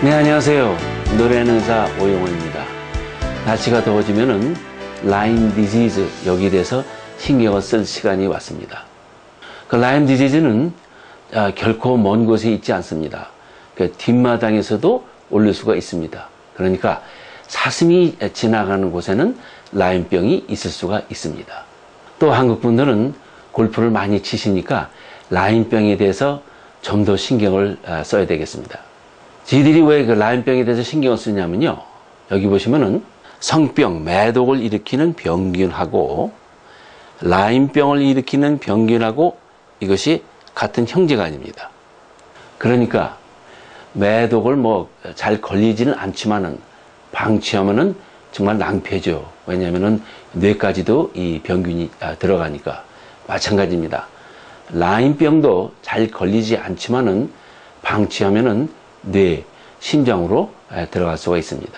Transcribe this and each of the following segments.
네, 안녕하세요. 노래하는 의사 오영원입니다. 날씨가 더워지면은 라임 디지즈, 여기에 대해서 신경을 쓸 시간이 왔습니다. 그 라임 디지즈는 결코 먼 곳에 있지 않습니다. 그 뒷마당에서도 올릴 수가 있습니다. 그러니까 사슴이 지나가는 곳에는 라임병이 있을 수가 있습니다. 또 한국 분들은 골프를 많이 치시니까 라임병에 대해서 좀 더 신경을 써야 되겠습니다. 저희들이 왜 그 라임병에 대해서 신경을 쓰냐면요, 여기 보시면은 성병, 매독을 일으키는 병균하고 라임병을 일으키는 병균하고 이것이 같은 형제가 아닙니다. 그러니까 매독을 잘 걸리지는 않지만은 방치하면은 정말 낭패죠. 왜냐하면은 뇌까지도 이 병균이 들어가니까. 마찬가지입니다. 라임병도 잘 걸리지 않지만은 방치하면은 뇌, 심장으로 들어갈 수가 있습니다.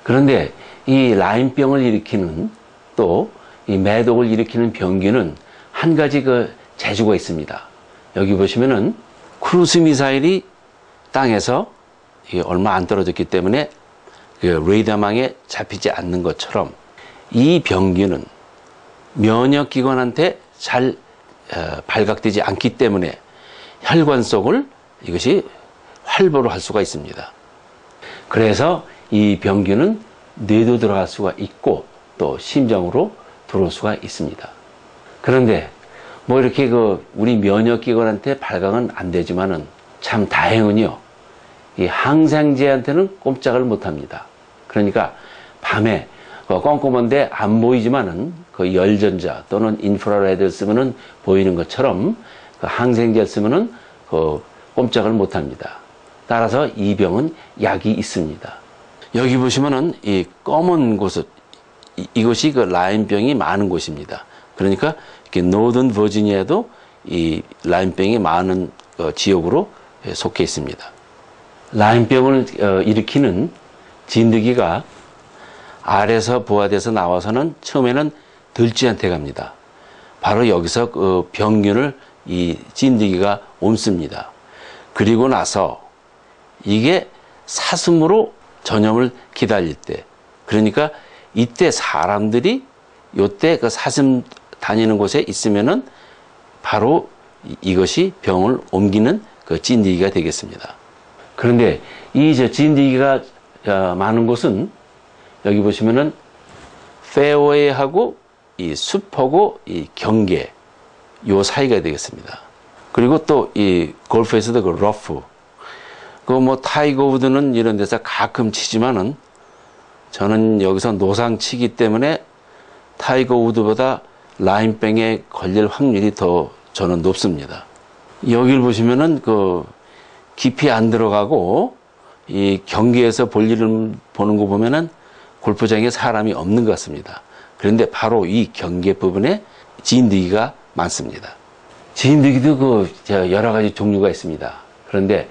그런데 이 라임병을 일으키는 또 이 매독을 일으키는 병균은 한 가지 그 재주가 있습니다. 여기 보시면은 크루즈 미사일이 땅에서 얼마 안 떨어졌기 때문에 그 레이더망에 잡히지 않는 것처럼 이 병균은 면역기관한테 잘 발각되지 않기 때문에 혈관 속을 이것이 활보로 할 수가 있습니다. 그래서 이 병균은 뇌도 들어갈 수가 있고 또 심장으로 들어올 수가 있습니다. 그런데 이렇게 우리 면역기관한테 발각은 안 되지만은 참 다행은요, 이 항생제한테는 꼼짝을 못 합니다. 그러니까 밤에 꼼꼼한데 안 보이지만은 그 열전자 또는 인프라레드를 쓰면은 보이는 것처럼 그 항생제를 쓰면은 꼼짝을 못 합니다. 따라서 이 병은 약이 있습니다. 여기 보시면은 이 검은 곳은 이것이 그 라임병이 많은 곳입니다. 그러니까 이렇게 노던 버지니아도 이 라임병이 많은 지역으로 속해 있습니다. 라임병을 일으키는 진드기가 알에서 부화돼서 나와서는 처음에는 들쥐한테 갑니다. 바로 여기서 그 병균을 이 진드기가 옮습니다. 그리고 나서 이게 사슴으로 전염을 기다릴 때, 그러니까 이때 사람들이 요때 그 사슴 다니는 곳에 있으면은 바로 이것이 병을 옮기는 그 진드기가 되겠습니다. 그런데 이 진드기가 많은 곳은 여기 보시면은 페어웨이하고 이 숲하고 이 경계 요 사이가 되겠습니다. 그리고 또 이 골프에서도 그 러프, 타이거 우드는 이런 데서 가끔 치지만은 저는 여기서 노상 치기 때문에 타이거 우드보다 라임병에 걸릴 확률이 더 저는 높습니다. 여기를 보시면은 깊이 안 들어가고 이 경계에서 볼일을 보는 거 보면은 골프장에 사람이 없는 것 같습니다. 그런데 바로 이 경계 부분에 진드기가 많습니다. 진드기도 여러 가지 종류가 있습니다. 그런데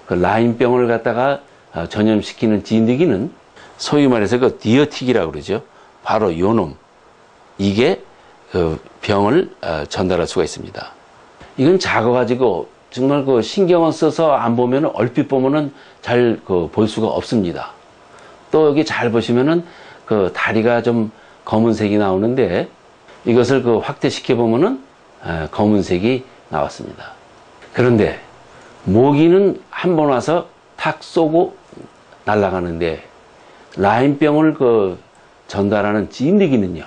그 라임병을 갖다가 전염시키는 진드기는 소위 말해서 그 디어틱이라고 그러죠. 바로 요 놈. 이게 그 병을 전달할 수가 있습니다. 이건 작아가지고 정말 신경을 써서 안 보면 얼핏 보면은 잘 볼 수가 없습니다. 또 여기 잘 보시면은 다리가 좀 검은색이 나오는데 이것을 확대시켜 보면은 검은색이 나왔습니다. 그런데 모기는 한 번 와서 탁 쏘고 날아가는데 라임병을 전달하는 진드기는요,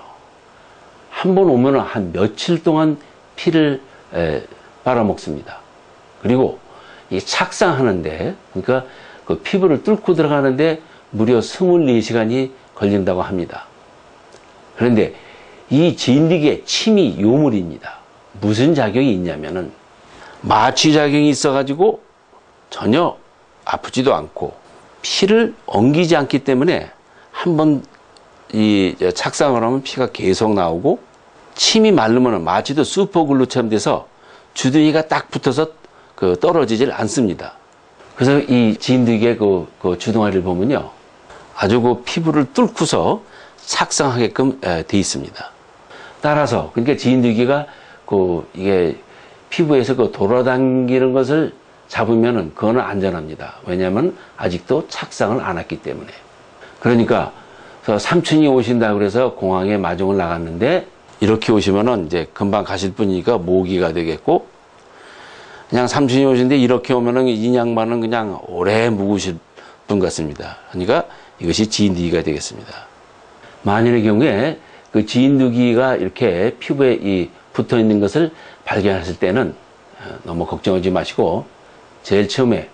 한 번 오면은 한 며칠 동안 피를 빨아먹습니다. 그리고 이 착상하는데, 그러니까 그 피부를 뚫고 들어가는데 무려 24시간이 걸린다고 합니다. 그런데 이 진드기의 침이 요물입니다. 무슨 작용이 있냐면은 마취 작용이 있어가지고 전혀 아프지도 않고 피를 엉기지 않기 때문에 한번 이 착상을 하면 피가 계속 나오고, 침이 마르면 마취도 슈퍼글루처럼 돼서 주둥이가 딱 붙어서 떨어지질 않습니다. 그래서 이 진드기의 그 주둥아리를 보면요, 아주 피부를 뚫고서 착상하게끔 돼 있습니다. 따라서 그러니까 진드기가 이게 피부에서 돌아다니는 것을 잡으면은 그거는 안전합니다. 왜냐하면 아직도 착상을 안 했기 때문에. 그러니까 삼촌이 오신다 그래서 공항에 마중을 나갔는데 이렇게 오시면은 이제 금방 가실 분이니까 모기가 되겠고, 그냥 삼촌이 오신데 이렇게 오면은 이 양반은 그냥 오래 묵으실 분 같습니다. 그러니까 이것이 진드기가 되겠습니다. 만일의 경우에 그 진드기가 이렇게 피부에 붙어 있는 것을 발견하실 때는 너무 걱정하지 마시고, 제일 처음에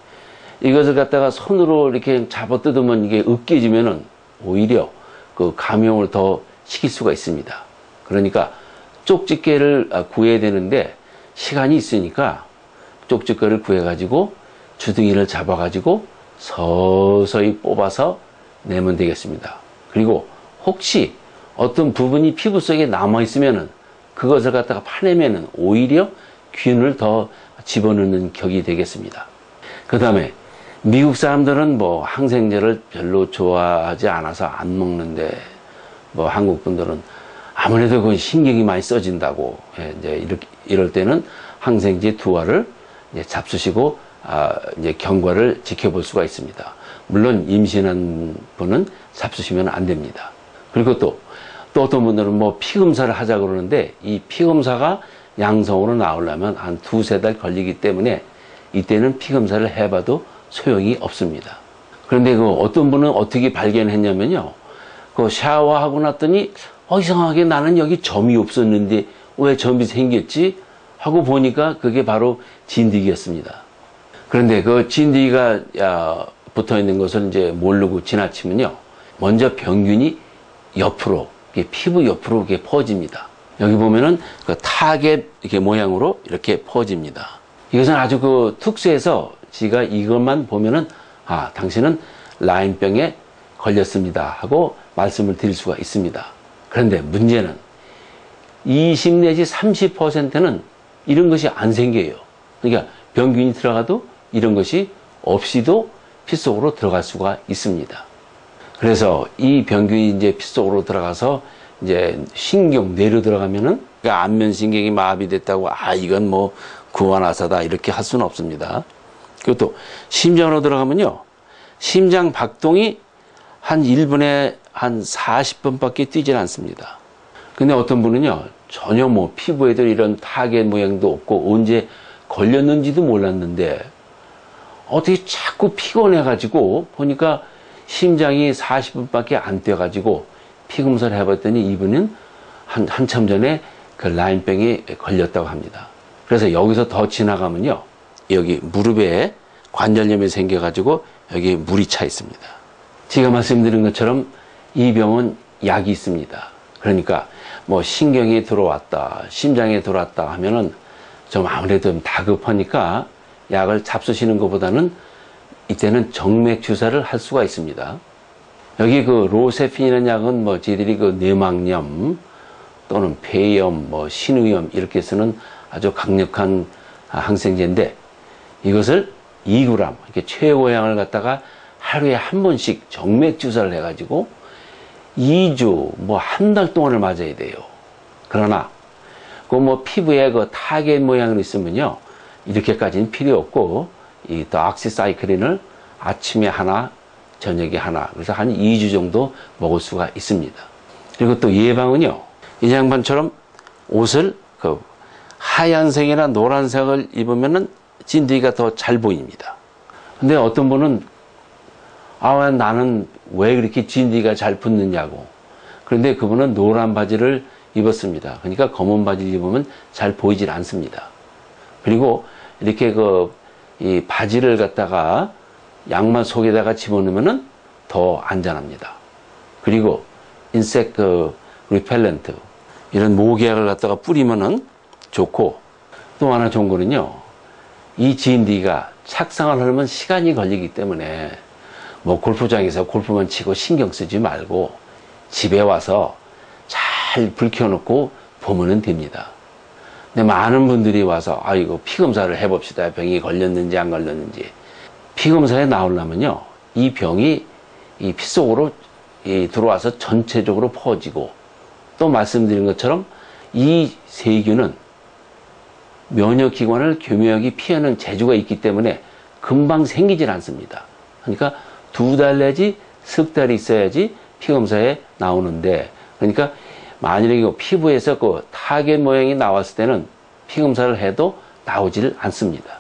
이것을 갖다가 손으로 이렇게 잡아 뜯으면 이게 으깨지면은 오히려 그 감염을 더 시킬 수가 있습니다. 그러니까 쪽집게를 구해야 되는데 시간이 있으니까 쪽집게를 구해가지고 주둥이를 잡아가지고 서서히 뽑아서 내면 되겠습니다. 그리고 혹시 어떤 부분이 피부 속에 남아있으면은 그것을 갖다가 파내면은 오히려 균을 더 집어넣는 격이 되겠습니다. 그 다음에 미국 사람들은 뭐 항생제를 별로 좋아하지 않아서 안 먹는데, 뭐 한국 분들은 아무래도 그 신경이 많이 써진다고, 이제 이럴 때는 항생제 2알을 잡수시고 이제 경과를 지켜볼 수가 있습니다. 물론 임신한 분은 잡수시면 안 됩니다. 그리고 또 어떤 분들은 뭐 피검사를 하자 그러는데 이 피검사가 양성으로 나오려면 한 2~3달 걸리기 때문에 이때는 피검사를 해봐도 소용이 없습니다. 그런데 그 어떤 분은 어떻게 발견했냐면요, 그 샤워하고 났더니 이상하게 나는 여기 점이 없었는데 왜 점이 생겼지 하고 보니까 그게 바로 진드기였습니다. 그런데 그 진드기가 붙어 있는 것을 이제 모르고 지나치면요, 먼저 병균이 옆으로, 피부 옆으로 이렇게 퍼집니다. 여기 보면은 그 타겟 이렇게 모양으로 이렇게 퍼집니다. 이것은 아주 그 특수해서 제가 이것만 보면은 당신은 라임병에 걸렸습니다 하고 말씀을 드릴 수가 있습니다. 그런데 문제는 20 내지 30%는 이런 것이 안 생겨요. 그러니까 병균이 들어가도 이런 것이 없이도 피 속으로 들어갈 수가 있습니다. 그래서 이 병균이 이제 피 속으로 들어가서 이제 신경 뇌로 들어가면은, 그러니까 안면신경이 마비됐다고 이건 뭐 구원하사다 이렇게 할 수는 없습니다. 그리고 또 심장으로 들어가면요, 심장 박동이 한 1분에 한 40번밖에 뛰질 않습니다. 근데 어떤 분은요, 전혀 뭐 피부에도 이런 타겟 모양도 없고 언제 걸렸는지도 몰랐는데 어떻게 자꾸 피곤해가지고 보니까 심장이 40분밖에 안 뛰어가지고 피검사를 해봤더니 이분은 한참 전에 그 라임병에 걸렸다고 합니다. 그래서 여기서 더 지나가면요, 여기 무릎에 관절염이 생겨가지고 여기 물이 차 있습니다. 제가 말씀드린 것처럼 이 병은 약이 있습니다. 그러니까 뭐 신경이 들어왔다, 심장에 들어왔다 하면은 좀 아무래도 좀 다급하니까 약을 잡수시는 것보다는 이때는 정맥 주사를 할 수가 있습니다. 여기 그 로세핀이라는 약은 뭐 저희들이 그 뇌막염 또는 폐염, 뭐 신의염 이렇게 쓰는 아주 강력한 항생제인데, 이것을 2g 이렇게 최고량을 갖다가 하루에 한 번씩 정맥 주사를 해가지고 2주 뭐 한 달 동안을 맞아야 돼요. 그러나 그 뭐 피부에 그 타겟 모양으로 있으면요, 이렇게까지는 필요 없고 이 도악시사이클린을 아침에 하나, 저녁에 하나, 그래서 한 2주 정도 먹을 수가 있습니다. 그리고 또 예방은요, 이 양반처럼 옷을 그 하얀색이나 노란색을 입으면은 진드기가 더 잘 보입니다. 근데 어떤 분은 나는 왜 그렇게 진드기가 잘 붙느냐고. 그런데 그분은 노란 바지를 입었습니다. 그러니까 검은 바지를 입으면 잘 보이질 않습니다. 그리고 이렇게 이 바지를 갖다가 양말 속에다가 집어넣으면은 더 안전합니다. 그리고 인섹트 리펠런트 이런 모기약을 갖다가 뿌리면은 좋고, 또 하나 좋은 거는요, 이 진드기가 착상을 하려면 시간이 걸리기 때문에 뭐 골프장에서 골프만 치고 신경 쓰지 말고 집에 와서 잘 불 켜놓고 보면 됩니다. 근데 많은 분들이 와서 이거 피검사를 해봅시다. 병이 걸렸는지 안 걸렸는지. 피검사에 나오려면요, 이 병이 이 피 속으로 들어와서 전체적으로 퍼지고, 또 말씀드린 것처럼 이 세균은 면역기관을 교묘하게 피하는 재주가 있기 때문에 금방 생기질 않습니다. 그러니까 2달 내지 석 달이 있어야지 피검사에 나오는데, 그러니까 만일에 피부에서 그 타겟 모양이 나왔을 때는 피검사를 해도 나오질 않습니다.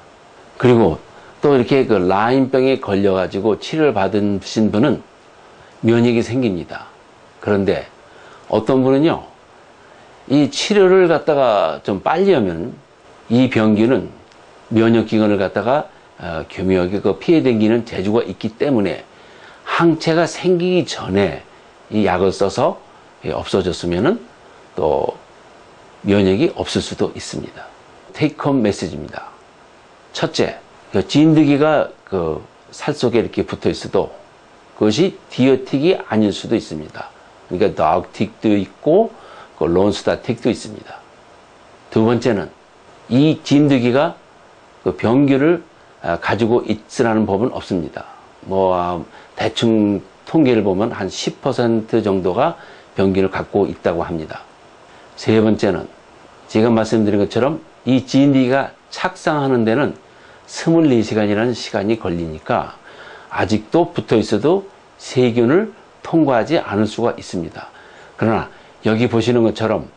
그리고 또 이렇게 그 라임병에 걸려가지고 치료를 받으신 분은 면역이 생깁니다. 그런데 어떤 분은요, 이 치료를 갖다가 좀 빨리 하면 이 병균은 면역기관을 갖다가 교묘하게 그 피해당기는 재주가 있기 때문에 항체가 생기기 전에 이 약을 써서 없어졌으면은 또 면역이 없을 수도 있습니다. 테이크홈 메시지입니다. 첫째, 그 진드기가 그 살 속에 이렇게 붙어 있어도 그것이 디어틱이 아닐 수도 있습니다. 그러니까 덕틱도 있고 그 론스타틱도 있습니다. 두 번째는 이 진드기가 그 병균을 가지고 있으라는 법은 없습니다. 대충 통계를 보면 한 10% 정도가 병균을 갖고 있다고 합니다. 세 번째는 제가 말씀드린 것처럼 이 진드기가 착상하는 데는 24시간이라는 시간이 걸리니까 아직도 붙어 있어도 세균을 통과하지 않을 수가 있습니다. 그러나 여기 보시는 것처럼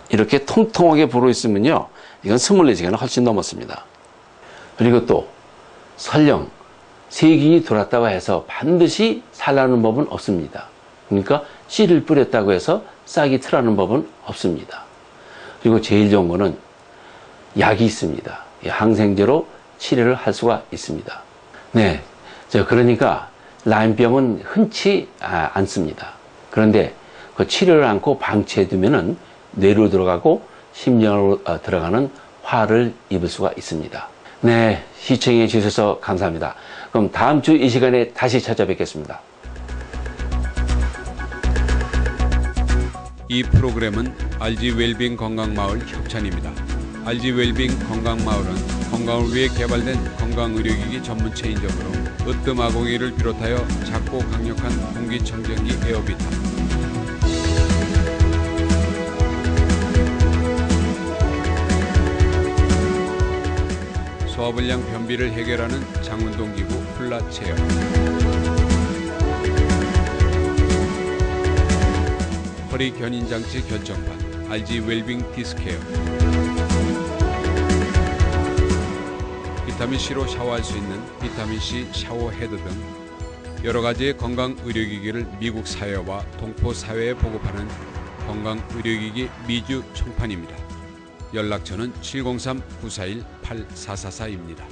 이렇게 통통하게 불어 있으면요, 이건 24시간을 훨씬 넘었습니다. 그리고 또 설령 세균이 들어왔다고 해서 반드시 살라는 법은 없습니다. 그러니까 씨를 뿌렸다고 해서 싹이 트라는 법은 없습니다. 그리고 제일 좋은 거는 약이 있습니다. 항생제로 치료를 할 수가 있습니다. 네, 그러니까 라임병은 흔치 않습니다. 그런데 그 치료를 않고 방치해두면은 뇌로 들어가고 심장으로 들어가는 화를 입을 수가 있습니다. 네, 시청해 주셔서 감사합니다. 그럼 다음 주 이 시간에 다시 찾아뵙겠습니다. 이 프로그램은 RG 웰빙 건강마을 협찬입니다. RG 웰빙 건강마을은 건강을 위해 개발된 건강의료기기 전문체인점으로 으뜸아공이를 비롯하여 작고 강력한 공기청정기 에어비타, 소화불량 변비를 해결하는 장운동기구 플라체어, 허리 견인장치 결정판 RG 웰빙 디스케어, 비타민C로 샤워할 수 있는 비타민C 샤워 헤드 등 여러가지의 건강의료기기를 미국 사회와 동포 사회에 보급하는 건강의료기기 미주 총판입니다. 연락처는 703-941-8444입니다.